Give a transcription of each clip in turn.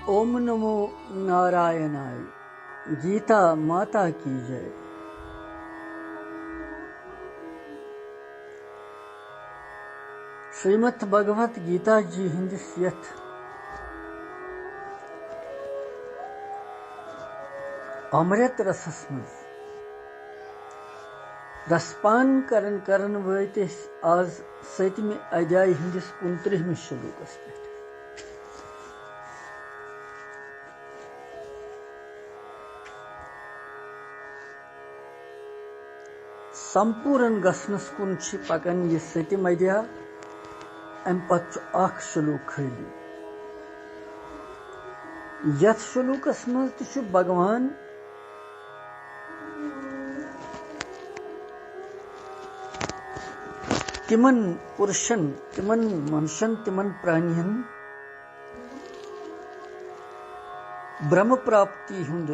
ओम नमो नारायणाय। गीता माता की जय। श्रीमद् भगवत गीता जी हिंदिस यथ अमृत रसस मज रसपान करन वत आज 7वें अध्याय हिंदिस 29वें श्लोकस पे। संपूर्ण गसनस कुन पकन यह 7वें अध्याय। अम पत् अख श्लोक खाली। यथ श्लोकस मज तु भगवान तिमन पुरुषन, तिमन मनुष्यन, तिमन प्राणियन ब्रह्म प्राप्ति हुंद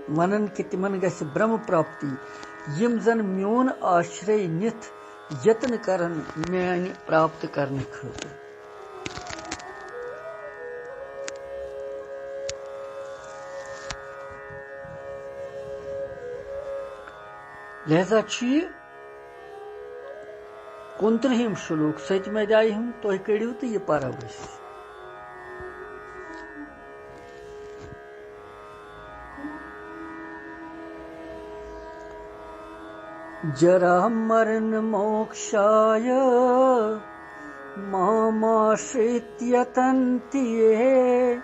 वनन कि तिमन गस ब्रह्म प्राप्ति यम जन म्योन आश्रय निथ यत्न करन म्यान प्राप्त करने खतर। लिहाजा 29वें श्लोक 7वें अध्याय हम तुह कड़ियो तो यह पारा बस। जरा मरण मोक्षाय मामाश्रित्य तन्ति ये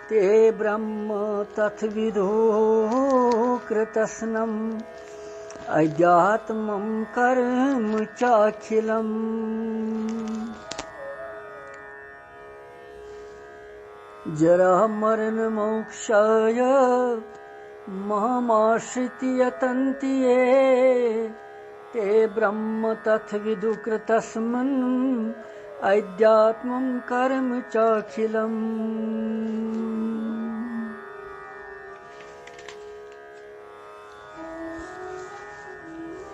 ते ब्रह्म तत्विदो कृतस्नम् अध्यात्मं कर्म चाखिलम्। जरा मरण मोक्षाय मामाश्रित्य यतन्ति ये ते ब्रह्म तत्विदु कृतस्मन् अध्यात्मं कर्म चाखिलम्।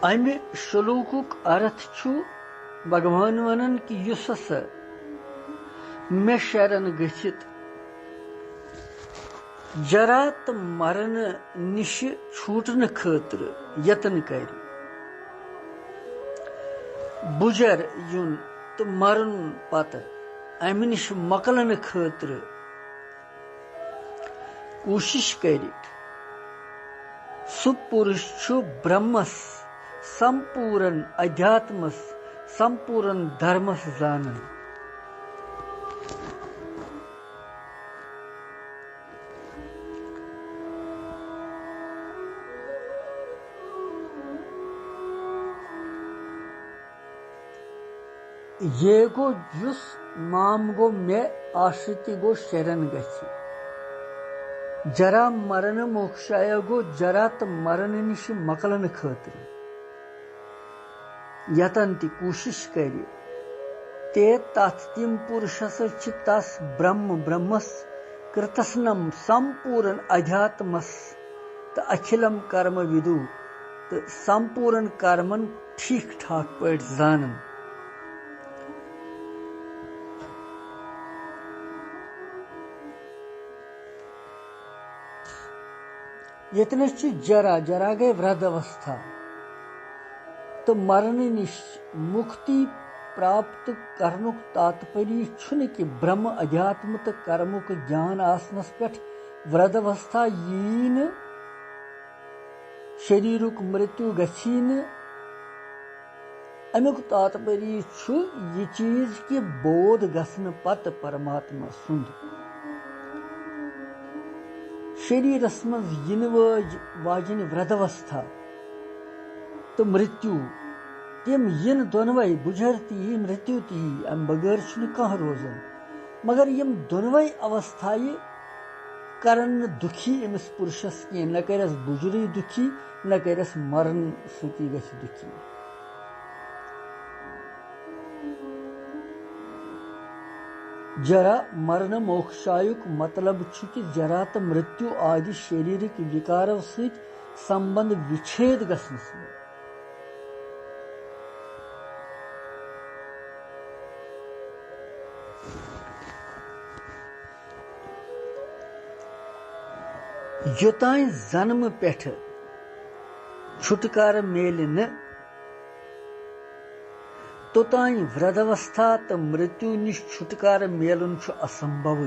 अमि श्लोकुक अर्थ छु भगवान वनन कि युस हसा मे शरण गछित जरा तो मरण निश छूटन खतर यत्न कर, बुजर युन तो मरन पत अमि निश मकलन खतर कोशिश कर। सुपुरुष छु ब्रह्मस संपूर्ण अध्यात्मस संपूर्ण धर्मस जानन। ये गो जुस माम गो मे आश्रिति गो शरण गछि। जरा मरण मोक्षाय गो जरा तो मरण निश मकलन खतर यतंति कोशिश करि ते तत् तिम पुरुषस छि तस ब्रह्म ब्रह्मस कृतस्नम संपूर्ण अध्यात्मस तो अखिलम कर्म विदु तो संपूर्ण कर्मन ठीक ठाक पट जानन। यतन जरा जरा गए वृद्ध अवस्था तो मरण निश मुक्ति प्राप्त करनुक तात्पर्य छुन कि ब्रह्म अध्यात्म तो कर्मुक ज्ञान आसनस पे वृद्ध अवस्था यीन शरीरुक मृत्यु गछीन। अमुक तात्पर्य छु यह चीज कि बोध गसन पत परमात्मा सुंद शरीरस मज यिन वाजिन वृद्धावस्था तो मृत्यु तम यिन दोनवै बुझर ती मृत्यु ती अम बगैर कह रोजन। मगर यम दोनवै अवस्थाएं करन दुखी अमिस पुरुषस कह न करस बुजुर्ग दुखी न करस मरण सती गछ दुखी। जरा मरण मोक्षायुक मतलब छु कि जरा तो मृत्यु आदि शारीरिक विकारों सहित संबंध विच्छेद गसनस में। योतान जन्म पेठ छुटकार मेल न तोतान वृद्धावस्था तो मृत्यु निश छुटकार मेलन असंभव।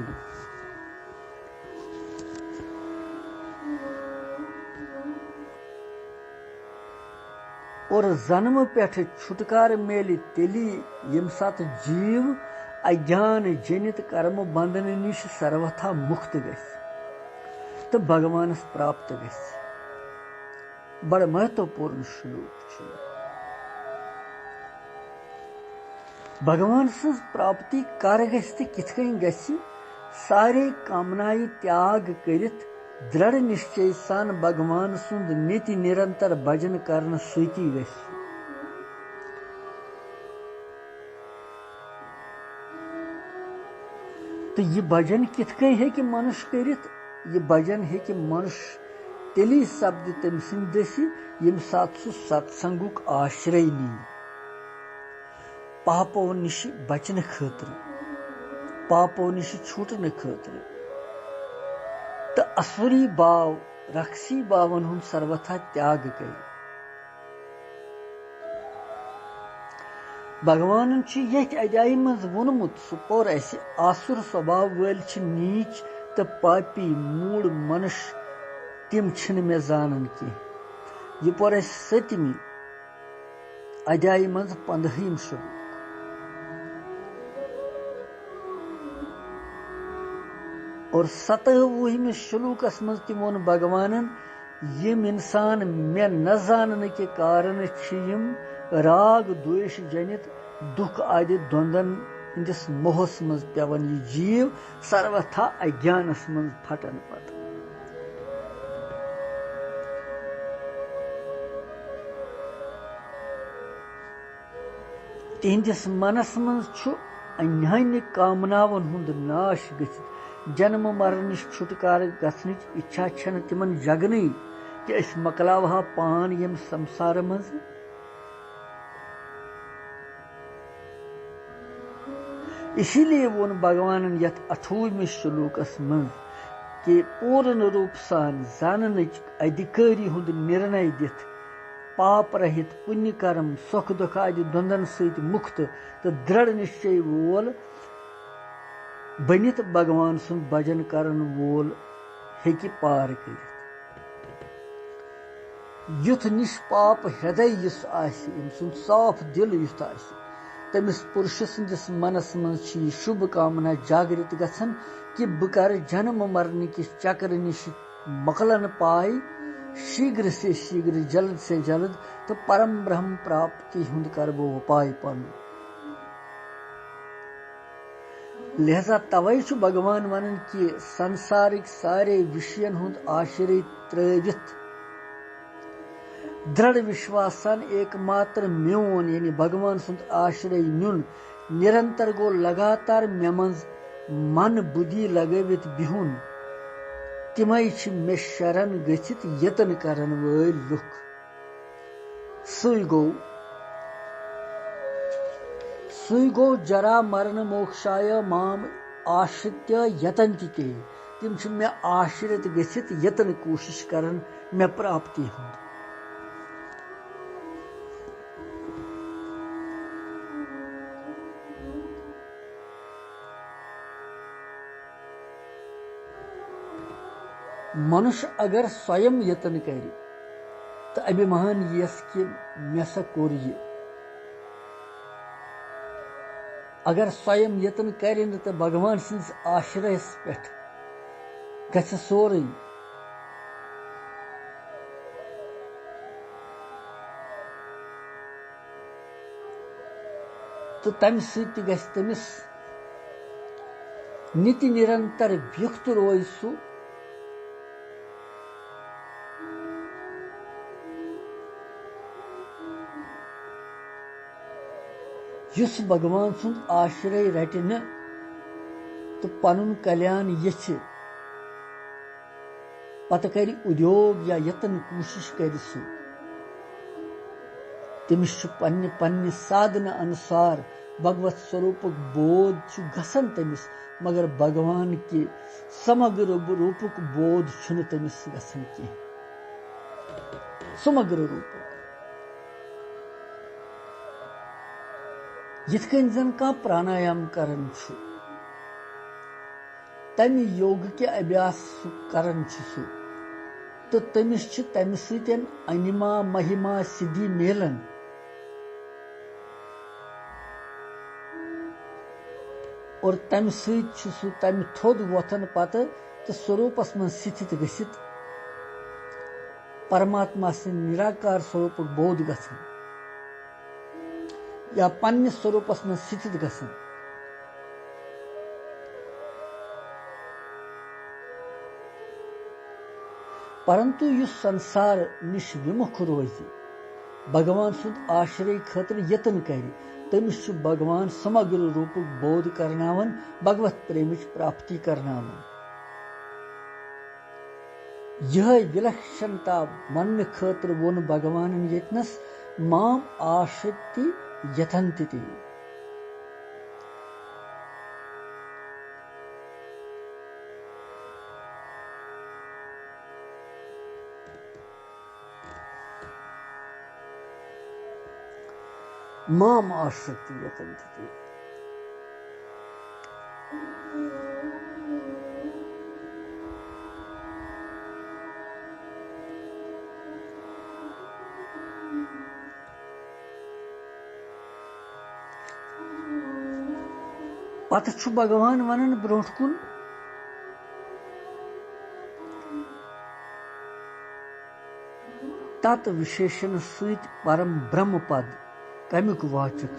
और जन्म पेठ छुटकार मेल तेली यम सात जीव अज्ञान जनित कर्म बंधन निश सर्वथा मुक्त गस तो भगवान प्राप्त गस। बड़ महत्वपूर्ण श्लोक। भगवान सज प्राप्ति कर किथ गि सारे कामनाएं त्याग करित दृढ़ निश्चय सान भगवान सुंद नित्य निरंतर भजन करन सती गि। तो यह भजन किथ है कि मनुष्य करित यह भजन है कि मनुष्य तेली सपद तम सि यम सात सह सत्संगुक आश्रय नी पापो निश बचन खतर पापो निश छूटन खतर तो असुरी भाव रक्षी भावन हुन सर्वथा त्याग कर। भगवान अध्याय मज वोनमुत सह पोर आसुर स्वभाव वल नीच तो पापी मूड मनुष्य तिम मे जानन कह। यह पोर सतमी अध्याय मज 15 श्लोक। और 27वें श्लोकस मज तोन भगवान यम इंसान मे न जानने के कारण राग द्वेष जनित दुख आदि द्वंदन हंदिस मोहस मज पेवन यह जीव सर्वथा अज्ञानस मज फटन पत। तिहंदिस मनस मज अन्यान्य कामनावन हुंद नाश गसित जन्म मरण निश छुटकार गसनिच इच्छा छन तिमन जगनई कि अस मकलावहा पान यम संसार मज। इसीलिए वोन भगवान यथ 28वें श्लोकस मज कि पूर्ण रूप सान जानन अधिकारी हुंद निर्णय दिथ पाप रहित पुण्य कर्म सुख दुख आदि द्वंदन सहित मुक्त तो दृढ़ निश्चय वोल बनित भगवान सुन भजन करन वोल हेकि पार कर। युथ निष्पाप हृदय युस आसि इम सुन साफ दिल युथ आसि तमिस पुरुष संदिस मनस मज शुभ कामना जागृत गछन कि बह कर जन्म मरण किस चक्र निश मकलन पाए शीघ्र से शीघ्र जल्द से जल्द तो परम ब्रह्म प्राप्ति हुंद कर वो उपाय पन। लिहाजा तवै भगवान वन कि संसारिक सारे विषयन हुंद आश्रय त्रवित दृढ़ विश्वासन एकमात्र म्योन यानी भगवान सुंद आश्रय नुन निरंतर गो लगातार मे मज मन बुद्धि लगवित बिहुन तिमय मे शरण गचित यतन करन वल लुक सुई गो जरा मरण मोक्षाय माम आश्रित्य यतन्ति के तिम मे आश्रित गचित यतन कोशिश करन मे प्राप्ति हुंद। मनुष्य अगर स्वयं यत्न करे तो अभिमान यस कि मे सा कोर ये अगर स्वयं यत्न करे तो भगवान सिंस आश्रय पे गछ सोरे तो तम सत गछ तमिस नित्य निरंतर व्युक्त रोज सु युस भगवान सुंद आश्रय रटन तो पनुन कल्याण यछ पत कर उद्योग या यतन कोशिश कर तमिस पन्ने पन्ने साधन अनुसार भगवत स्वरूप बोध गसन तमिस, मगर भगवान के समग्र रूपक बोध तमिस गसन की। समग्र रूप यिथकन जन का प्राणायाम करन तम योग के अभ्यास करन तो तमिस तम सतन अनिमा महिमा सिद्धि मिलन। और तम सह तम थोद वोथन पत तो स्वरूपस मन स्थित गसित परमात्मा से निराकार स्वरूप बोध गसन या पन्ने स्वरूपस मन स्थित गसन। परंतु युस संसार निश विमुख रोज भगवान सुद आश्रय खतर यत्न कर तमिस भगवान समग्र रूप बोध करनावन, भगवत प्रेमिच प्राप्ति करनावन। यह विलक्षणता मन खतर वोन भगवान यत्नस माम आश्रिति यथन्ति। माम आश्रिति यतन्ति। पत भगवान वनन ब्रोट कुन तत् विशेषण सहित परम ब्रह्म पद कमिक वाचक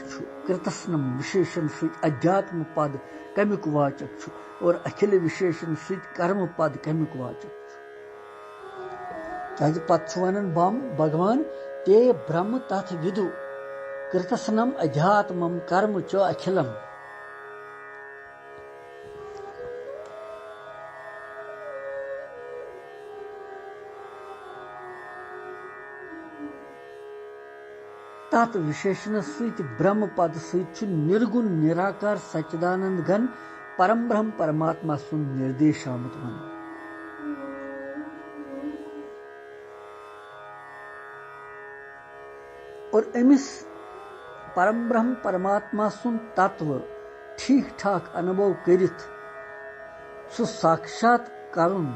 कृतस्नम विशेषण सहित अध्यात्म पद कमिक वाचक और अखिल विशेषण सहित कर्म पद कमिक वाचक। पत वनन बम भगवान ते ब्रह्म तथ विदु कृतस्नम अध्यात्मम कर्म च अखिलम। तत् विशेषण सहित ब्रह्म पद सहित निर्गुण निराकार सच्चिदानंद घन परम ब्रह्म परमात्मा सुन निर्देश आमुत वन। और अमिस परम ब्रह्म परमात्मा सुन तत्व ठीक ठाक अनुभव करित सु साक्षात करुन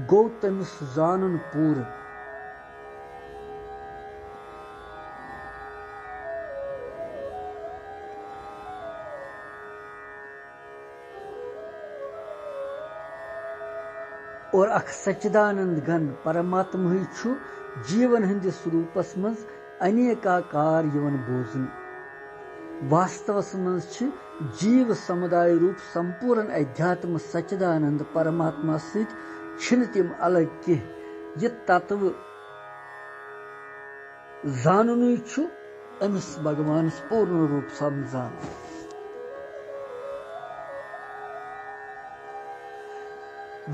गो तमिस जानन पूर। और अख सच्चिदानंद घन परमात्मा ही जीवन हंदिस रूपस मज अनेकाकार यवन बोजन। वास्तवस मज जीव समुदाय रूप संपूर्ण अध्यात्म सच्चिदानंद परमात्मा सहित तिम अलग कह यह तत्व जानन अमिस भगवान पूर्ण रूप समझान।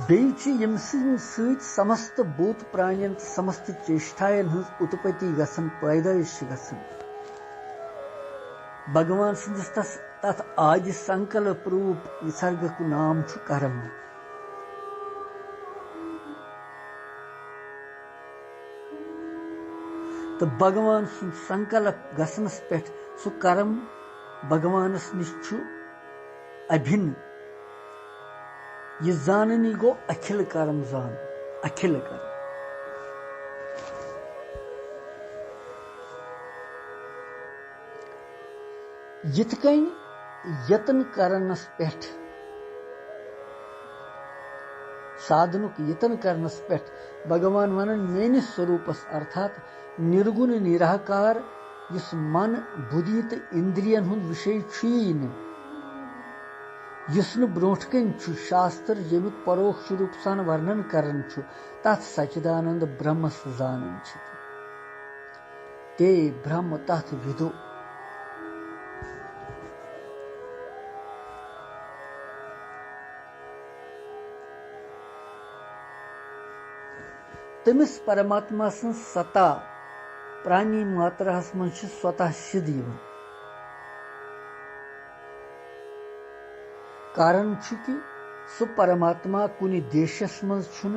बेम समस्त भूत प्राणियन समस्त चेष्टायन हज उत्पत्ति गसन पैदाइश गसन। भगवान सदिस तथ आदि संकल्प रूप विसर्ग को नाम कर्म। तो भगवान संकल्प गसनस पे सु कर्म भगवानस निश अभिन्न। यह जाननी गो अखिल कर्म जान अखिल कर्म। यिथकन यत्न करनस पेठ साधनुक यत्न करनस पेठ भगवान वनन मेनिस स्वरूपस अर्थात निर्गुण निराकार इस मन बुद्धि तो इंद्रियन हुंद विषय छुई न युस न ब्रोट कन शास्त्र यमुक परोक्ष रूप सान वर्णन करन तथ सच्चिदानंद ब्रह्म जानन ते ब्रह्म तथ विदो। तमिस परमात्मा सं सत्ता प्राणी मात्रहस मन स्वतः सिद्ध यवन। कारण कि सु परमात्मा कुनि देशस मज छुन,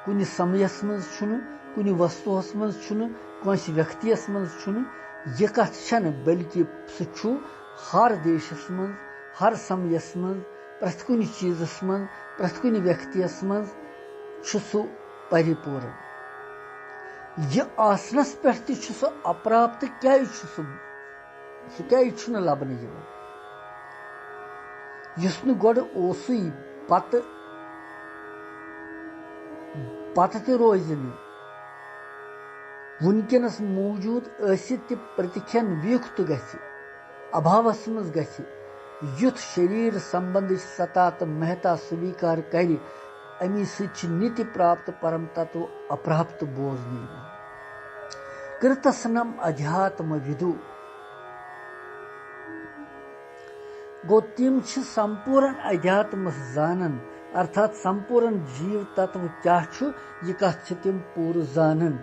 कुनि समयस मज छुन, कुनि वस्तुस मज छुन, कंस व्यक्तियस मज छुन। यह कथ छन बल्कि सु हर देशस मज, हर समयस मज, प्रथ कुनि चीजस मज, प्रथ कुनि व्यक्तियस मज सु परिपूर्ण। यह आसनस पे सु अप्राप्त क्या लबन यवन। युस न गोड ओसुई पत ते रोज वुनकनस मौजूद ऐसित प्रतिक्षण वियुक्त गछि, अभावस मज गछि, युथ शरीर संबंधी सत्ता तो महता स्वीकार कर अमी सि नित्य प्राप्त परम तत्व अप्राप्त बोझ कृतस्नम अध्यात्म विदु। गो तिम संपूर्ण अध्यात्म जानन, अर्थात संपूर्ण जीव तत्व क्या यह कथ तिम पूर जानन।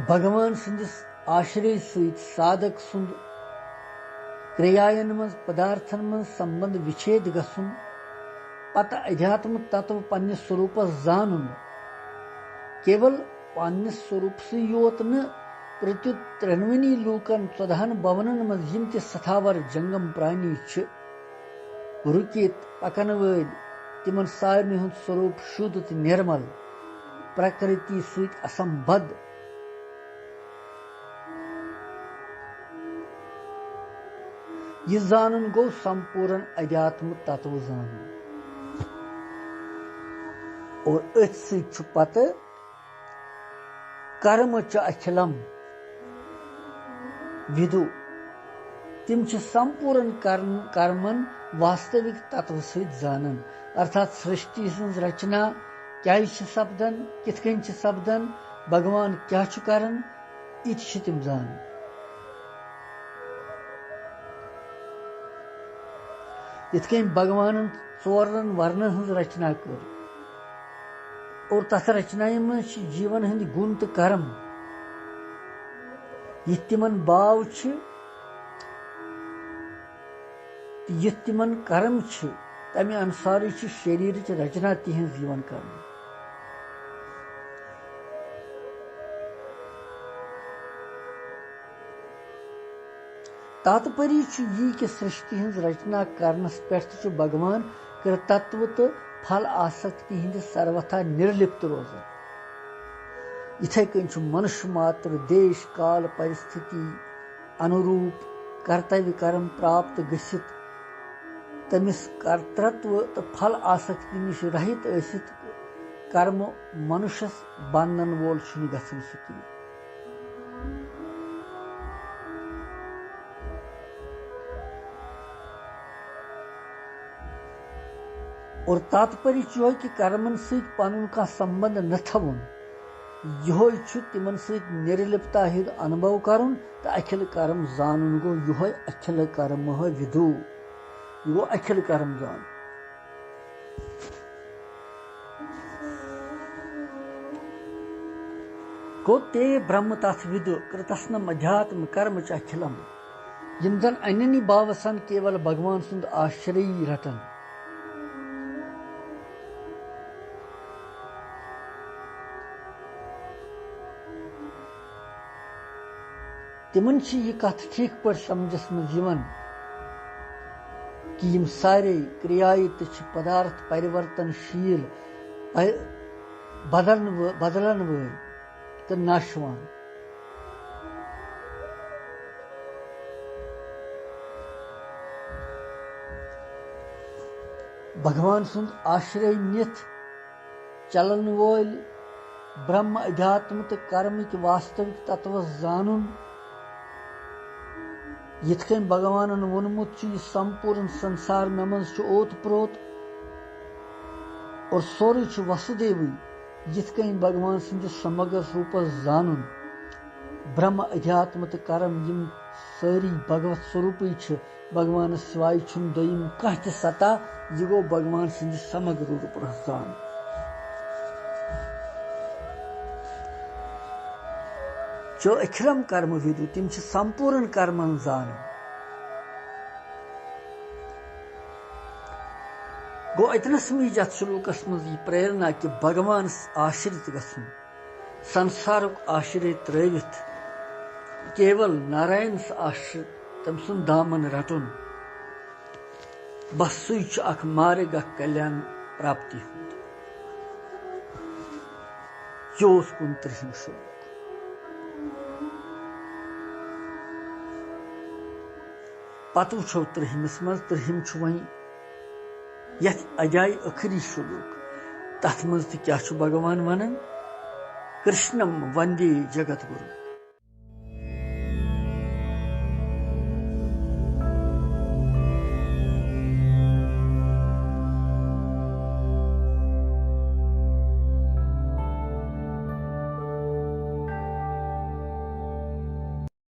भगवान संदिस आश्रय सहित साधक सुंद क्रियायन मज पदार्थन मज संबंध विच्छेद गसुन, पत अध्यात्म तत्व पन्ने स्वरूप जानन। केवल पन्ने स्वरूप से योत न प्रत्युत त्रिनवनी लोकन स्वधान भवनन मज यम ते सथावर जंगम प्राणी रुकित पकन वल तिमन सारनी हुंद स्वरूप शुद्ध ते निर्मल, प्रकृति सहित असंबद्ध। यह जानन गो संपूर्ण अध्यात्म तत्व जानन। और अथ पत कर्म च अखिलम विदु। तिम संपूर्ण कर्मन वास्तविक तत्व सहित जानन, अर्थात सृष्टि हज रचना क्या सपदन, कितकन सपदन, भगवान क्या करन, इत तिम जानन। इतकन भगवान चोरन वर्णन हज रचना कर और तथ रचना मज जीवन हंद गुण तो कर्म यह तिमन बाव यह तिमन कर्म तमे अनुसार शरीर रचना तिहज जीवन कर्म। तात्पर्य यी कि सृष्टि हज रचना करनस पे भगवान कृतत्व तो फल आसक्ति हिंद सर्वथा निर्लिप्त रोजान। इथे कन मनुष्य मात्र देश काल परिस्थिति अनुरूप कर्तव्य कर्म प्राप्त गसित तमिस कर्तृत्व तो फल आसक्ति निश रहित ऐसित कर्म मनुष्य बंधन वोल गसन सकी। और तात्पर्य यह कि कर्मन सहित पनुन का संबंध न थवन, यह तिमन सहित निर्लिप्ता हिद अनुभव करुन तो अखिल कर्म जानन गो यह अखिल कर्म विदु। यो अखिल कर्म जान। गो ते ब्रह्म तथ विदु कृतस्नम अध्यात्म कर्म च अखिलम। यम जन अन्यनी भावसन केवल भगवान सुंद आश्रय रटन, तिमन यह कथ ठीक पर समझस मज कि यम सारे क्रियाएं तो पदार्थ परिवर्तनशील बदलन वल तो नाशवान। भगवान सुंद आश्रय निथ चलन वोल ब्रह्म अध्यात्म तो कर्मिक वास्तविक तत्व जानन। यिथकन भगवान वोनमुत यह संपूर्ण संसार मे मज ओत प्रोत और सोरे वसुदेवी। यिथकन भगवान सद समग्र रूप जानन ब्रह्म अध्यात्म तो कर्म यम सारी भगवत स्वरूप भगवान सिवाय दोयम कह सता यह गो भगवान सद समग्र रूप रहसान। जो अखिलम कर्म विदु तिम संपूर्ण कर्मन जान गो अतनस मीज अत श्लोकस मज प्रेरणा कि भगवान आश्रित गसन संसार आश्रित त्रवित केवल नारायण आश्रित तम सुन दामन रटुन बस सु मार्ग कल्याण प्राप्ति हुंद। योस 29 श्लोक। पत वो 30 मज 30 वही यथ अजाय आखिरी श्लोक तथ मज क्या भगवान वनान कृष्णम वंदे जगत गुरु।